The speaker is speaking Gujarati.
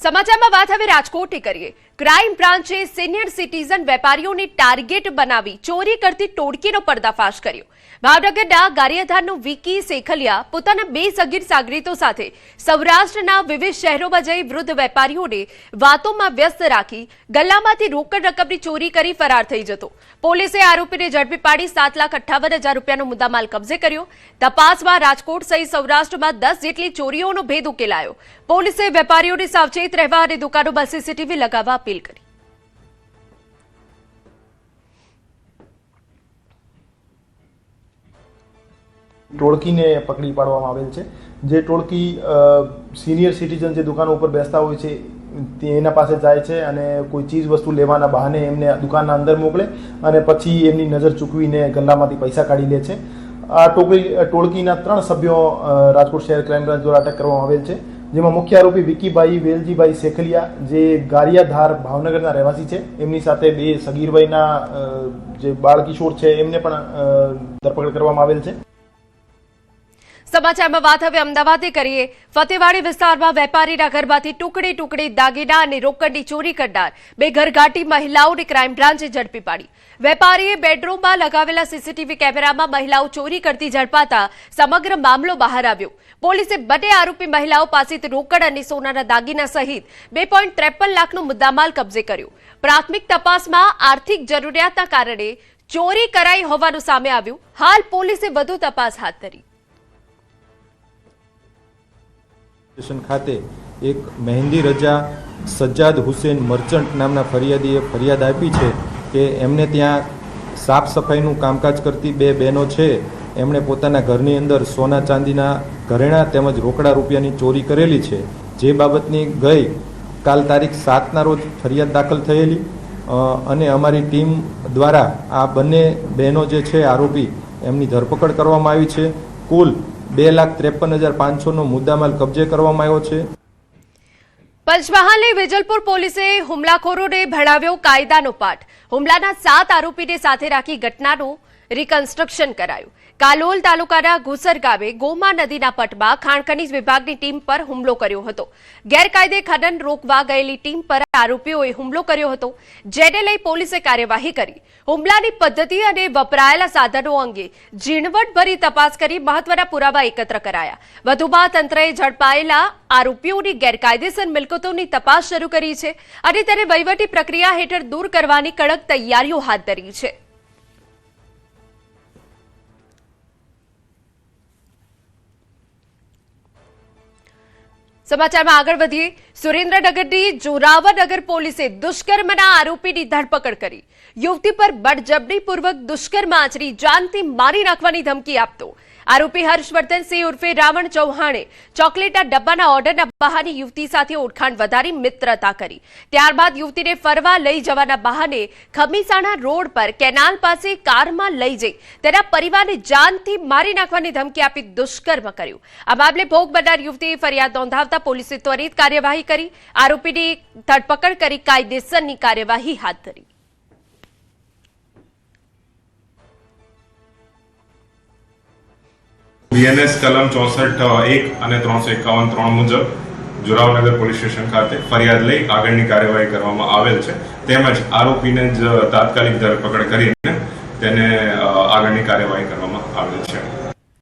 સમાચારમાં વાત હવે રાજકોટની કરીએ। ક્રાઇમ બ્રાન્ચે સિનિયર સિટીઝન વેપારીઓને ટાર્ગેટ બનાવી ચોરી કરતી ટોળકીનો પર્દાફાશ કર્યો। ભાવનગરના ગારિયાધારનું વિકી શેખલિયા પોતાના 2 સગીર સાગરીતો સાથે સૌરાષ્ટ્રના વિવિધ શહેરોમાં જઈ વૃદ્ધ વેપારીઓને વાતોમાં વ્યસ્ત રાખી ગલ્લામાંથી રોકડ રકમની ચોરી કરી ફરાર થઈ જતો। પોલીસે આરોપીને ઝડપી પાડી 7,58,000 રૂપિયાનો મુદ્દામાલ કબજે કર્યો। તપાસમાં રાજકોટ સહિત સૌરાષ્ટ્રમાં 10 જેટલી ચોરીઓનો ભેદ ઉકેલાયો। પોલીસે વેપારીઓને સાવચેત રહેવા અને દુકાનોમાં સીસીટીવી લગાવવા અપીલ કરી। ટોળકીને પકડી પાડવામાં આવેલ છે। જે ટોળકી સિનિયર સિટીઝન જે દુકાનો ઉપર બેસતા હોય છે તેના પાસે જાય છે અને કોઈ ચીજ વસ્તુ લેવાના બહાને એમને દુકાનના અંદર મોકલે અને પછી એમની નજર ચૂકવીને ગલ્લામાંથી પૈસા કાઢી લે છે। આ ટોળકીના 3 સભ્યો રાજકોટ શહેર ક્રાઇમ બ્રાન્ચ દ્વારા અટક કરવામાં આવેલ છે, જેમાં મુખ્ય આરોપી વિકીભાઈ વેલજીભાઈ શેખલિયા જે ગારિયાધાર ભાવનગરના રહેવાસી છે, એમની સાથે 2 સગીર વયના જે બાળ કિશોર છે એમને પણ ધરપકડ કરવામાં આવેલ છે। સમાચારમાં વાત હવે અમદાવાદની કરીએ। ફતેવાડી વિસ્તારમાં વેપારીના ઘરમાંથી ટુકડે ટુકડે દાગીના અને રોકડની ચોરી કરનાર 2 ઘરઘાટી મહિલાઓને ક્રાઇમ બ્રાન્ચે ઝડપી પાડી। વેપારીએ બેડરૂમમાં લગાવેલા સીસીટીવી કેમેરામાં મહિલાઓ ચોરી કરતી ઝડપાતા સમગ્ર મામલો બહાર આવ્યો। પોલીસે બંને આરોપી મહિલાઓ પાસેથી રોકડ અને સોનાના દાગીના સહિત 2.53 લાખનો મુદ્દામાલ કબજે કર્યો। પ્રાથમિક તપાસમાં આર્થિક જરૂરિયાતના કારણે ચોરી કરાઈ હોવાનું સામે આવ્યું। હાલ પોલીસે વધુ તપાસ હાથ ધરી। સ્ટેશન ખાતે એક મહેંદી રજા સજ્જાદ હુસેન મર્ચન્ટ નામના ફરિયાદીએ ફરિયાદ આપી છે કે એમને ત્યાં સાફ સફાઈનું કામકાજ કરતી 2 બહેનો છે, એમણે પોતાના ઘરની અંદર સોના ચાંદીના ઘરેણા તેમજ રોકડા રૂપિયાની ચોરી કરેલી છે। જે બાબતની કાલ તારીખ 7ના રોજ ફરિયાદ દાખલ થયેલી અને અમારી ટીમ દ્વારા આ બંને બહેનો જે છે આરોપી એમની ધરપકડ કરવામાં આવી છે। કુલ 2,53,500નો મુદ્દામાલ કબજે કરવામાં આવ્યો છે। પંચમહાલની વેજલપુર પોલીસે હુમલાખોરોને ભણાવ્યો કાયદાનો પાઠ। હુમલાના 7 આરોપીને સાથે રાખી ઘટનાનું રિકન્સ્ટ્રક્શન કરાયું। કાલોલ તાલુકાના ઘુસર ગામે ગોમા નદીના પટમાં ખાણ ખનીજ વિભાગની ટીમ પર હુમલો કર્યો હતો। ગેરકાયદે ખનન રોકવા ગયેલી ટીમ પર આરોપીઓએ હુમલો કર્યો હતો, જેને લઈ પોલીસે કાર્યવાહી કરી। હુમલાની પદ્ધતિ અને વપરાયેલા સાધનો અંગે ઝીણવટભરી તપાસ કરી મહત્વના પુરાવા એકત્ર કરાયા। વધુમાં તંત્રએ ઝડપાયેલા આરોપીઓની ગેરકાયદેસર મિલકતોની તપાસ શરૂ કરી છે અને તેને વહીવટી પ્રક્રિયા હેઠળ દૂર કરવાની કડક તૈયારીઓ હાથ ધરી છે। સમાચારમાં આગળ વધીએ। સુરેન્દ્રનગરની જોરાવરનગર પોલીસે દુષ્કર્મના આરોપીની ધરપકડ કરી। યુવતી પર બળજબરીપૂર્વક દુષ્કર્મ આચરી જાનથી મારી નાખવાની ધમકી આપતો આરોપી હર્ષવર્ધનસિંહ ઉર્ફે રાવણ ચૌહાણે ચોકલેટના ડબ્બાના ઓર્ડરના બહાને યુવતી સાથે ઓળખાણ વધારી મિત્રતા કરી। ત્યારબાદ યુવતીને ફરવા લઈ જવાના બહાને ખમીસાણા રોડ પર કેનાલ પાસે કારમાં લઈ જઈ તેના પરિવારને જાનથી મારી નાખવાની ધમકી આપી દુષ્કર્મ કર્યું। આ મામલે ભોગ બનનાર યુવતીએ ફરિયાદ નોંધાવતા પોલીસે ત્વરિત કાર્યવાહી કરી આરોપીની ધરપકડ કરી કાયદેસરની કાર્યવાહી હાથ ધરી। બીએનએસ કલમ 64(1) અને 351(3) મુજબ જોરાવરનગર પોલીસ સ્ટેશન ખાતે ફરિયાદ લઈ આગળની કાર્યવાહી કરવામાં આવેલ છે, તેમજ આરોપીને જ તાત્કાલિક ધરપકડ કરીને તેને આગળની કાર્યવાહી કરવામાં